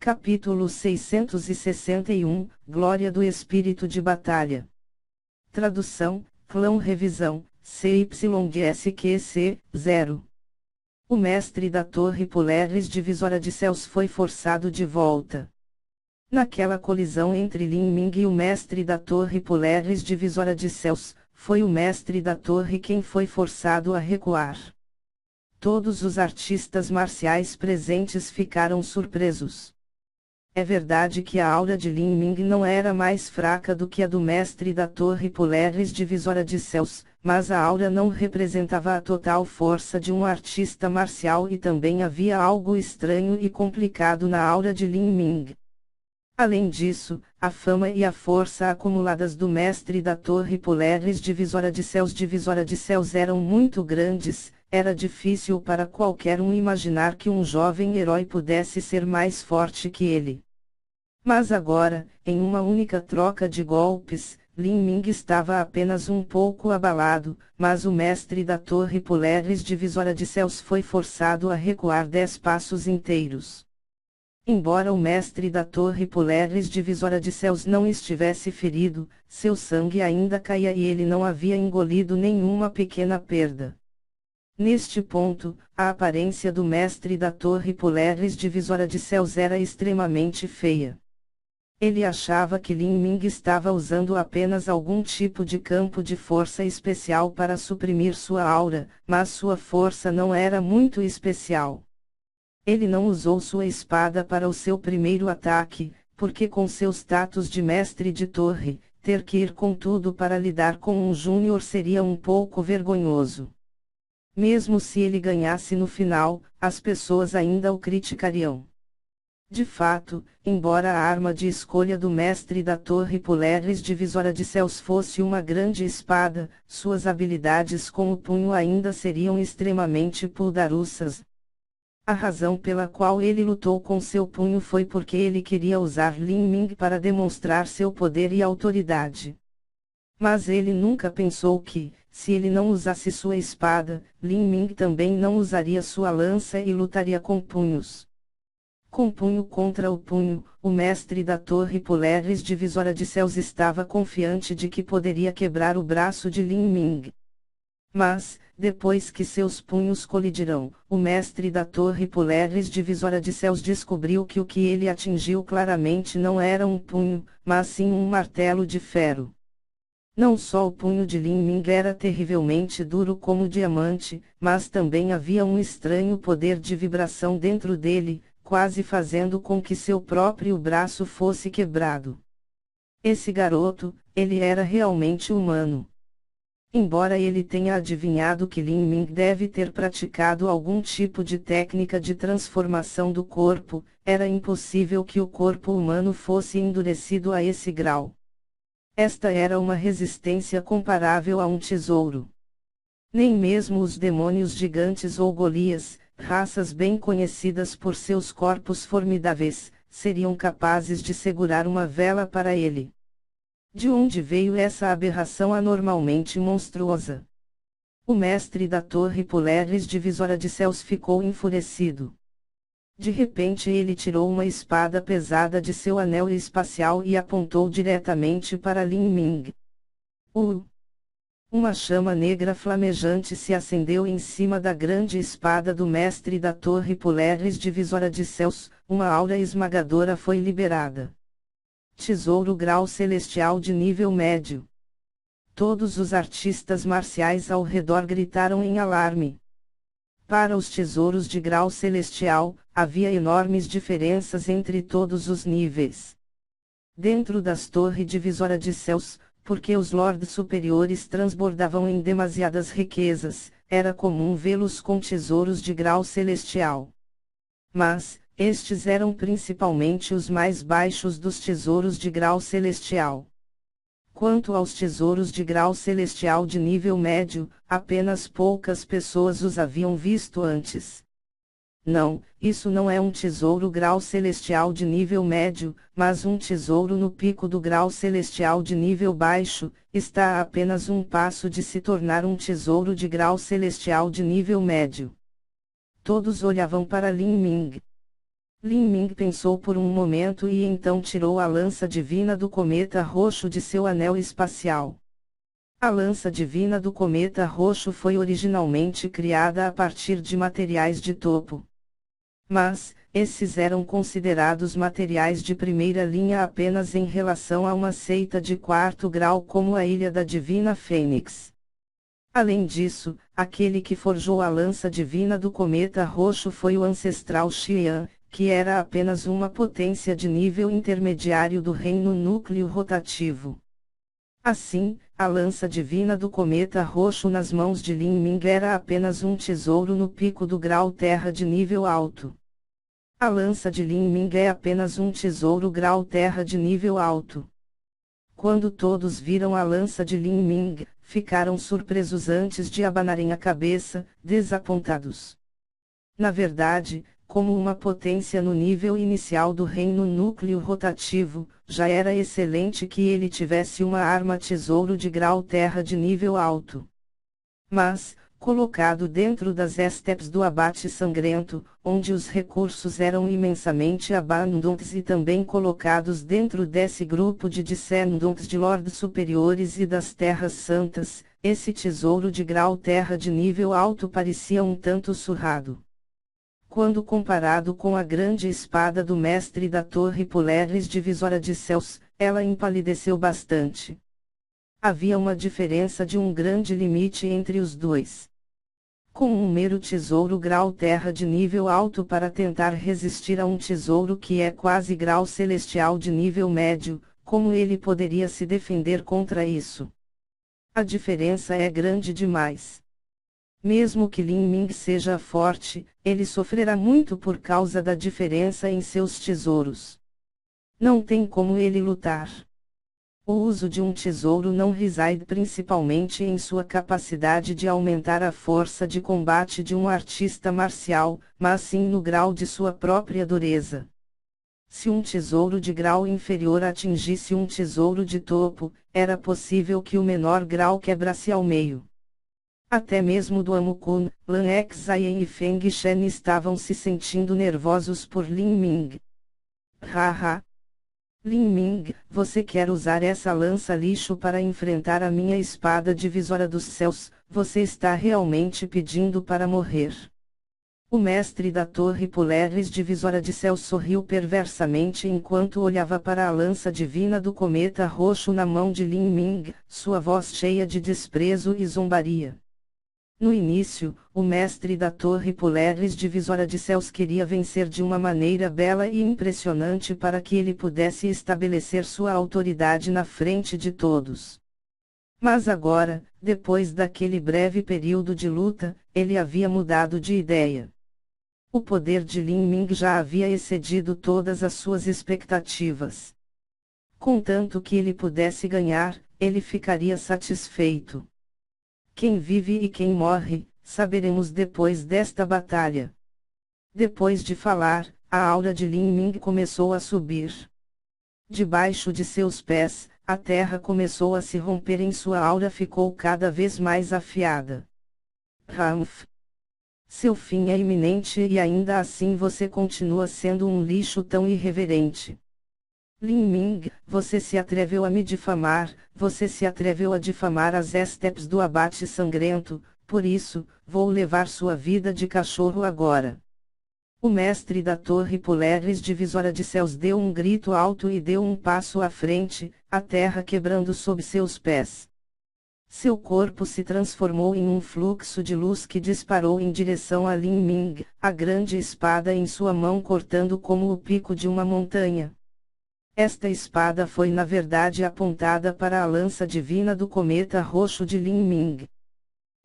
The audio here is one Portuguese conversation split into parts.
Capítulo 661, Glória do Espírito de Batalha. Tradução, Clã Revisão, CYSQC, 0. O mestre da Torre Polaris Divisora de Céus foi forçado de volta. Naquela colisão entre Lin Ming e o mestre da Torre Polaris Divisora de Céus, foi o mestre da torre quem foi forçado a recuar. Todos os artistas marciais presentes ficaram surpresos. É verdade que a aura de Lin Ming não era mais fraca do que a do mestre da Torre Polaris Divisora de Céus, mas a aura não representava a total força de um artista marcial e também havia algo estranho e complicado na aura de Lin Ming. Além disso, a fama e a força acumuladas do mestre da Torre Polaris Divisora de Céus eram muito grandes. Era difícil para qualquer um imaginar que um jovem herói pudesse ser mais forte que ele. Mas agora, em uma única troca de golpes, Lin Ming estava apenas um pouco abalado, mas o mestre da Torre Polaris Divisora de Céus foi forçado a recuar 10 passos inteiros. Embora o mestre da Torre Polaris Divisora de Céus não estivesse ferido, seu sangue ainda caía e ele não havia engolido nenhuma pequena perda. Neste ponto, a aparência do mestre da Torre Polaris Divisora de Céus era extremamente feia. Ele achava que Lin Ming estava usando apenas algum tipo de campo de força especial para suprimir sua aura, mas sua força não era muito especial. Ele não usou sua espada para o seu primeiro ataque, porque com seu status de mestre de torre, ter que ir com tudo para lidar com um júnior seria um pouco vergonhoso. Mesmo se ele ganhasse no final, as pessoas ainda o criticariam. De fato, embora a arma de escolha do mestre da Torre Polaris Divisora de Céus fosse uma grande espada, suas habilidades com o punho ainda seriam extremamente poderosas. A razão pela qual ele lutou com seu punho foi porque ele queria usar Lin Ming para demonstrar seu poder e autoridade. Mas ele nunca pensou que, se ele não usasse sua espada, Lin Ming também não usaria sua lança e lutaria com punhos. Com punho contra o punho, o mestre da Torre Polaris Divisora de Céus estava confiante de que poderia quebrar o braço de Lin Ming. Mas, depois que seus punhos colidirão, o mestre da Torre Polaris Divisora de Céus descobriu que o que ele atingiu claramente não era um punho, mas sim um martelo de ferro. Não só o punho de Lin Ming era terrivelmente duro como diamante, mas também havia um estranho poder de vibração dentro dele, quase fazendo com que seu próprio braço fosse quebrado. Esse garoto, ele era realmente humano. Embora ele tenha adivinhado que Lin Ming deve ter praticado algum tipo de técnica de transformação do corpo, era impossível que o corpo humano fosse endurecido a esse grau. Esta era uma resistência comparável a um tesouro. Nem mesmo os demônios gigantes ou Golias, raças bem conhecidas por seus corpos formidáveis, seriam capazes de segurar uma vela para ele. De onde veio essa aberração anormalmente monstruosa? O mestre da Torre Polaris Divisora de Céus ficou enfurecido. De repente ele tirou uma espada pesada de seu anel espacial e apontou diretamente para Lin Ming. Uma chama negra flamejante se acendeu em cima da grande espada do mestre da Torre Polaris Divisora de Céus, uma aura esmagadora foi liberada. Tesouro grau celestial de nível médio. Todos os artistas marciais ao redor gritaram em alarme. Para os tesouros de grau celestial, havia enormes diferenças entre todos os níveis. Dentro das Torres Divisora de Céus, porque os lords superiores transbordavam em demasiadas riquezas, era comum vê-los com tesouros de grau celestial. Mas, estes eram principalmente os mais baixos dos tesouros de grau celestial. Quanto aos tesouros de grau celestial de nível médio, apenas poucas pessoas os haviam visto antes. Não, isso não é um tesouro grau celestial de nível médio, mas um tesouro no pico do grau celestial de nível baixo, está a apenas um passo de se tornar um tesouro de grau celestial de nível médio. Todos olhavam para Lin Ming. Lin Ming pensou por um momento e então tirou a lança divina do cometa roxo de seu anel espacial. A lança divina do cometa roxo foi originalmente criada a partir de materiais de topo. Mas, esses eram considerados materiais de primeira linha apenas em relação a uma seita de quarto grau como a Ilha da Divina Fênix. Além disso, aquele que forjou a lança divina do cometa roxo foi o ancestral Xian, que era apenas uma potência de nível intermediário do reino núcleo rotativo. Assim, a lança divina do cometa roxo nas mãos de Lin Ming era apenas um tesouro no pico do grau terra de nível alto. A lança de Lin Ming é apenas um tesouro grau terra de nível alto. Quando todos viram a lança de Lin Ming, ficaram surpresos antes de abanarem a cabeça, desapontados. Na verdade, como uma potência no nível inicial do reino núcleo rotativo, já era excelente que ele tivesse uma arma tesouro de grau terra de nível alto. Mas, colocado dentro das estepes do abate sangrento, onde os recursos eram imensamente abundantes e também colocados dentro desse grupo de descendentes de lordes superiores e das terras santas, esse tesouro de grau terra de nível alto parecia um tanto surrado. Quando comparado com a grande espada do mestre da Torre Polaris divisora de céus, ela empalideceu bastante. Havia uma diferença de um grande limite entre os dois. Com um mero tesouro grau terra de nível alto para tentar resistir a um tesouro que é quase grau celestial de nível médio, como ele poderia se defender contra isso? A diferença é grande demais. Mesmo que Lin Ming seja forte, ele sofrerá muito por causa da diferença em seus tesouros. Não tem como ele lutar. O uso de um tesouro não reside principalmente em sua capacidade de aumentar a força de combate de um artista marcial, mas sim no grau de sua própria dureza. Se um tesouro de grau inferior atingisse um tesouro de topo, era possível que o menor grau quebrasse ao meio. Até mesmo do Amukun, Lan Exayen e Feng Shen estavam se sentindo nervosos por Lin Ming. Haha! Lin Ming, você quer usar essa lança lixo para enfrentar a minha espada divisora dos céus, você está realmente pedindo para morrer. O mestre da Torre Polaris divisora de céus sorriu perversamente enquanto olhava para a lança divina do cometa roxo na mão de Lin Ming, sua voz cheia de desprezo e zombaria. No início, o mestre da Torre Polaris divisora de céus queria vencer de uma maneira bela e impressionante para que ele pudesse estabelecer sua autoridade na frente de todos. Mas agora, depois daquele breve período de luta, ele havia mudado de ideia. O poder de Lin Ming já havia excedido todas as suas expectativas. Contanto que ele pudesse ganhar, ele ficaria satisfeito. Quem vive e quem morre, saberemos depois desta batalha. Depois de falar, a aura de Lin Ming começou a subir. Debaixo de seus pés, a terra começou a se romper e sua aura ficou cada vez mais afiada. Ramph! Seu fim é iminente e ainda assim você continua sendo um lixo tão irreverente. Lin Ming, você se atreveu a me difamar, você se atreveu a difamar as estepes do abate sangrento, por isso, vou levar sua vida de cachorro agora. O mestre da Torre Polaris divisora de céus deu um grito alto e deu um passo à frente, a terra quebrando sob seus pés. Seu corpo se transformou em um fluxo de luz que disparou em direção a Lin Ming, a grande espada em sua mão cortando como o pico de uma montanha. Esta espada foi na verdade apontada para a lança divina do cometa roxo de Lin Ming.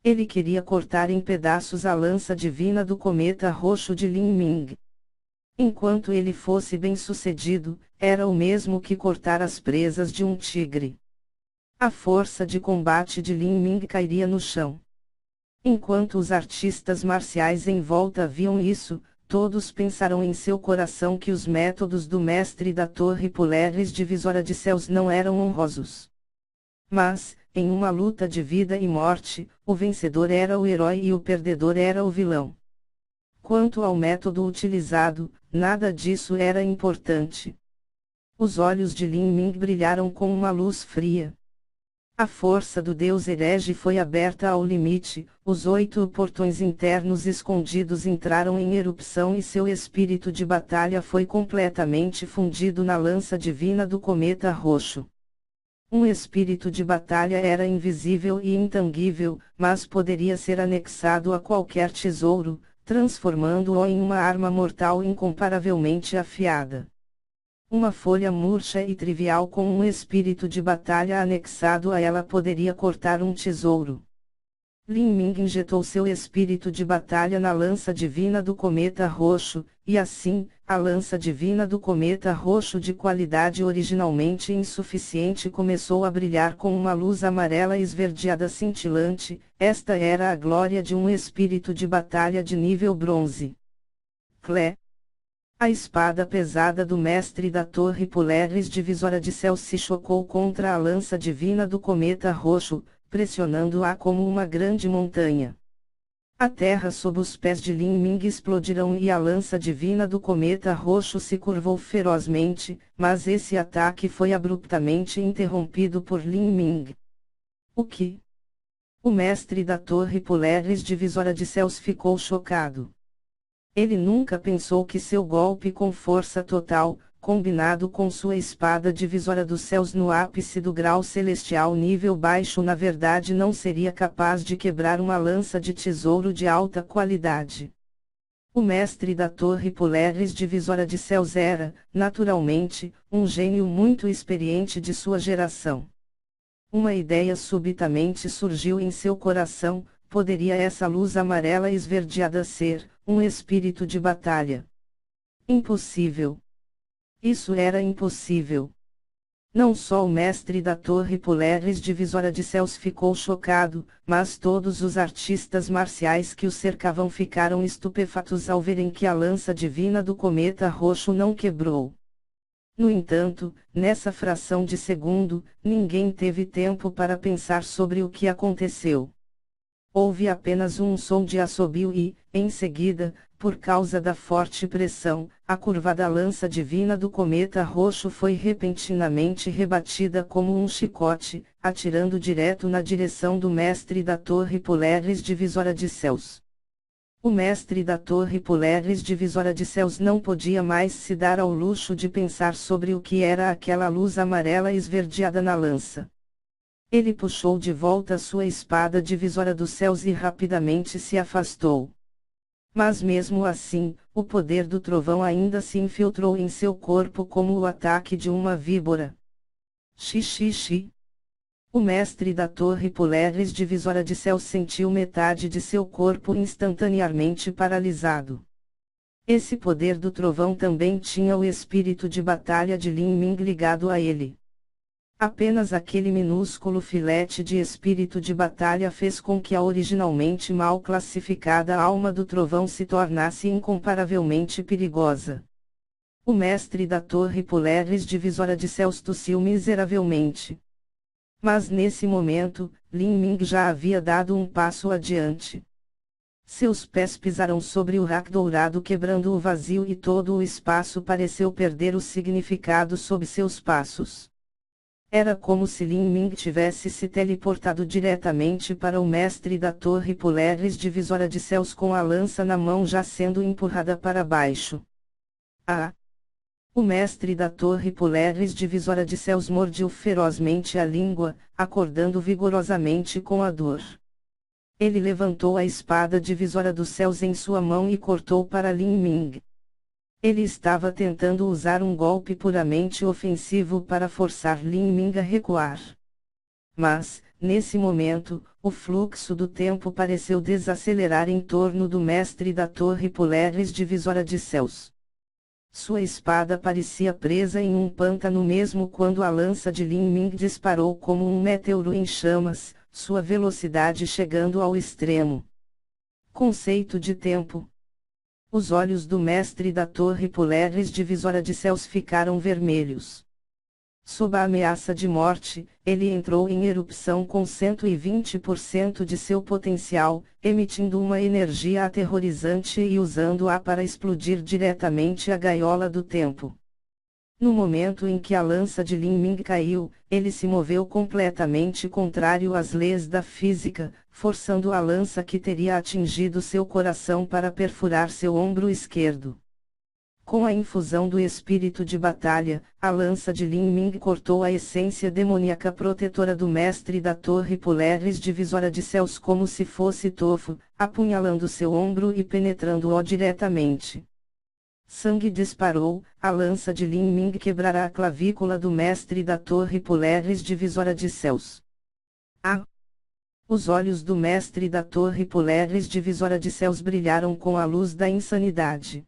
Ele queria cortar em pedaços a lança divina do cometa roxo de Lin Ming. Enquanto ele fosse bem-sucedido, era o mesmo que cortar as presas de um tigre. A força de combate de Lin Ming cairia no chão. Enquanto os artistas marciais em volta viam isso, todos pensaram em seu coração que os métodos do mestre da Torre Polaris divisora de céus não eram honrosos. Mas, em uma luta de vida e morte, o vencedor era o herói e o perdedor era o vilão. Quanto ao método utilizado, nada disso era importante. Os olhos de Lin Ming brilharam com uma luz fria. A força do deus herege foi aberta ao limite, os 8 portões internos escondidos entraram em erupção e seu espírito de batalha foi completamente fundido na lança divina do cometa roxo. Um espírito de batalha era invisível e intangível, mas poderia ser anexado a qualquer tesouro, transformando-o em uma arma mortal incomparavelmente afiada. Uma folha murcha e trivial com um espírito de batalha anexado a ela poderia cortar um tesouro. Lin Ming injetou seu espírito de batalha na lança divina do cometa roxo, e assim, a lança divina do cometa roxo de qualidade originalmente insuficiente começou a brilhar com uma luz amarela esverdeada cintilante. Esta era a glória de um espírito de batalha de nível bronze. Clé. A espada pesada do mestre da Torre Polaris divisora de céu se chocou contra a lança divina do cometa roxo, pressionando-a como uma grande montanha. A terra sob os pés de Lin Ming explodiram e a lança divina do cometa roxo se curvou ferozmente, mas esse ataque foi abruptamente interrompido por Lin Ming. O que? O mestre da Torre Polaris divisora de céus ficou chocado. Ele nunca pensou que seu golpe com força total, combinado com sua espada divisora dos céus no ápice do grau celestial nível baixo, na verdade não seria capaz de quebrar uma lança de tesouro de alta qualidade. O mestre da Torre Polaris divisora de céus era, naturalmente, um gênio muito experiente de sua geração. Uma ideia subitamente surgiu em seu coração: poderia essa luz amarela esverdeada ser um espírito de batalha? Impossível. Isso era impossível. Não só o mestre da Torre Polaris divisora de céus ficou chocado, mas todos os artistas marciais que o cercavam ficaram estupefatos ao verem que a lança divina do cometa roxo não quebrou. No entanto, nessa fração de segundo, ninguém teve tempo para pensar sobre o que aconteceu. Houve apenas um som de assobio e, em seguida, por causa da forte pressão, a curvada lança divina do cometa roxo foi repentinamente rebatida como um chicote, atirando direto na direção do mestre da Torre Polaris divisora de céus. O mestre da Torre Polaris divisora de céus não podia mais se dar ao luxo de pensar sobre o que era aquela luz amarela esverdeada na lança. Ele puxou de volta sua espada divisora dos céus e rapidamente se afastou. Mas mesmo assim, o poder do trovão ainda se infiltrou em seu corpo como o ataque de uma víbora. Xixi. O mestre da Torre Polaris divisora de céus sentiu metade de seu corpo instantaneamente paralisado. Esse poder do trovão também tinha o espírito de batalha de Lin Ming ligado a ele. Apenas aquele minúsculo filete de espírito de batalha fez com que a originalmente mal classificada alma do trovão se tornasse incomparavelmente perigosa. O mestre da Torre Polaris divisora de céus tossiu miseravelmente. Mas nesse momento, Lin Ming já havia dado um passo adiante. Seus pés pisaram sobre o rack dourado, quebrando o vazio, e todo o espaço pareceu perder o significado sob seus passos. Era como se Lin Ming tivesse se teleportado diretamente para o mestre da Torre Polaris divisora de céus com a lança na mão já sendo empurrada para baixo. Ah! O mestre da Torre Polaris divisora de céus mordiu ferozmente a língua, acordando vigorosamente com a dor. Ele levantou a espada divisora dos céus em sua mão e cortou para Lin Ming. Ele estava tentando usar um golpe puramente ofensivo para forçar Lin Ming a recuar. Mas, nesse momento, o fluxo do tempo pareceu desacelerar em torno do mestre da Torre Polaris divisora de céus. Sua espada parecia presa em um pântano mesmo quando a lança de Lin Ming disparou como um meteoro em chamas, sua velocidade chegando ao extremo. Conceito de tempo. Os olhos do mestre da Torre Polaris divisora de céus ficaram vermelhos. Sob a ameaça de morte, ele entrou em erupção com 120% de seu potencial, emitindo uma energia aterrorizante e usando-a para explodir diretamente a gaiola do tempo. No momento em que a lança de Lin Ming caiu, ele se moveu completamente contrário às leis da física, forçando a lança que teria atingido seu coração para perfurar seu ombro esquerdo. Com a infusão do espírito de batalha, a lança de Lin Ming cortou a essência demoníaca protetora do mestre da Torre Polaris divisora de céus como se fosse tofu, apunhalando seu ombro e penetrando-o diretamente. Sangue disparou, a lança de Lin Ming quebrará a clavícula do mestre da Torre Polaris divisora de céus. Os olhos do mestre da Torre Polaris divisora de céus brilharam com a luz da insanidade.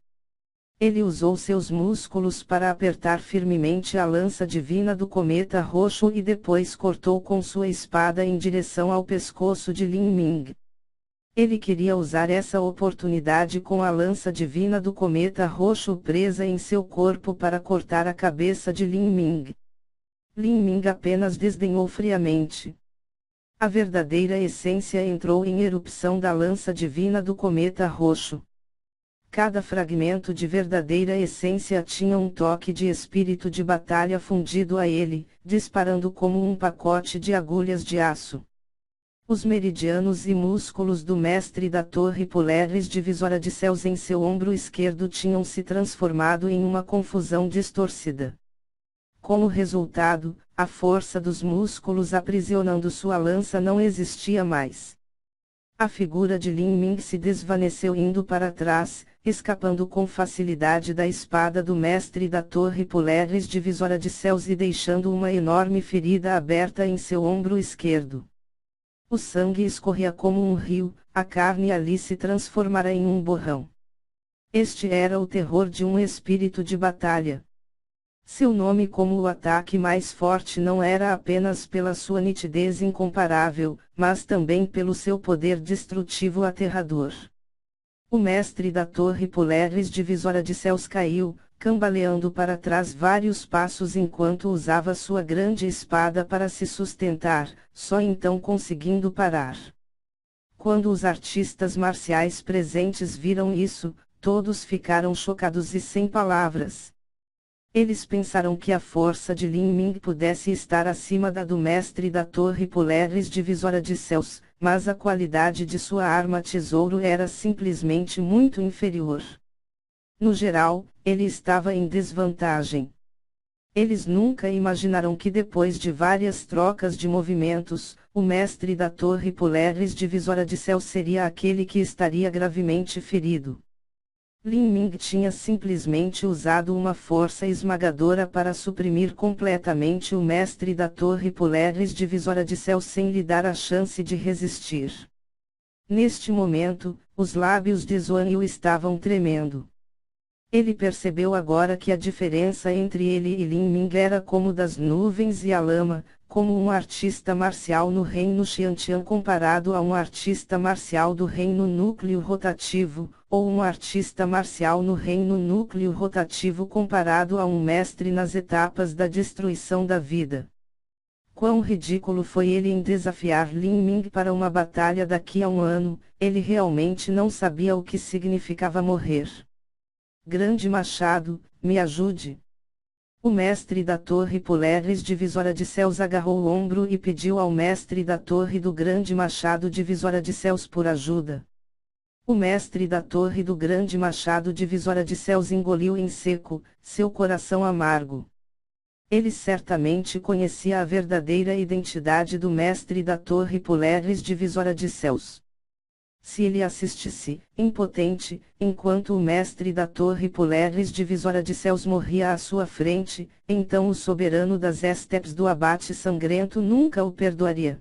Ele usou seus músculos para apertar firmemente a lança divina do cometa roxo e depois cortou com sua espada em direção ao pescoço de Lin Ming. Ele queria usar essa oportunidade com a lança divina do cometa roxo presa em seu corpo para cortar a cabeça de Lin Ming. Lin Ming apenas desdenhou friamente. A verdadeira essência entrou em erupção da lança divina do cometa roxo. Cada fragmento de verdadeira essência tinha um toque de espírito de batalha fundido a ele, disparando como um pacote de agulhas de aço. Os meridianos e músculos do mestre da Torre Polaris divisora de céus em seu ombro esquerdo tinham se transformado em uma confusão distorcida. Como resultado, a força dos músculos aprisionando sua lança não existia mais. A figura de Lin Ming se desvaneceu indo para trás, escapando com facilidade da espada do mestre da Torre Polaris divisora de céus e deixando uma enorme ferida aberta em seu ombro esquerdo. O sangue escorria como um rio, a carne ali se transformara em um borrão. Este era o terror de um espírito de batalha. Seu nome como o ataque mais forte não era apenas pela sua nitidez incomparável, mas também pelo seu poder destrutivo aterrador. O mestre da Torre Polaris divisora de céus caiu, cambaleando para trás vários passos enquanto usava sua grande espada para se sustentar, só então conseguindo parar. Quando os artistas marciais presentes viram isso, todos ficaram chocados e sem palavras. Eles pensaram que a força de Lin Ming pudesse estar acima da do mestre da Torre Polaris divisora de céus, mas a qualidade de sua arma tesouro era simplesmente muito inferior. No geral, ele estava em desvantagem. Eles nunca imaginaram que depois de várias trocas de movimentos, o mestre da Torre Polaris divisora de céus seria aquele que estaria gravemente ferido. Lin Ming tinha simplesmente usado uma força esmagadora para suprimir completamente o mestre da Torre Polaris divisora de céus sem lhe dar a chance de resistir. Neste momento, os lábios de Zuan Yu estavam tremendo. Ele percebeu agora que a diferença entre ele e Lin Ming era como das nuvens e a lama, como um artista marcial no reino Xiantian comparado a um artista marcial do reino núcleo rotativo, ou um artista marcial no reino núcleo rotativo comparado a um mestre nas etapas da destruição da vida. Quão ridículo foi ele em desafiar Lin Ming para uma batalha daqui a um ano, ele realmente não sabia o que significava morrer. Grande Machado, me ajude. O mestre da Torre Polaris divisora de céus agarrou o ombro e pediu ao mestre da Torre do Grande Machado divisora de céus por ajuda. O mestre da Torre do Grande Machado divisora de céus engoliu em seco, seu coração amargo. Ele certamente conhecia a verdadeira identidade do mestre da Torre Polaris divisora de céus. Se ele assistisse, impotente, enquanto o mestre da Torre Polaris divisora de céus morria à sua frente, então o soberano das estepes do abate sangrento nunca o perdoaria.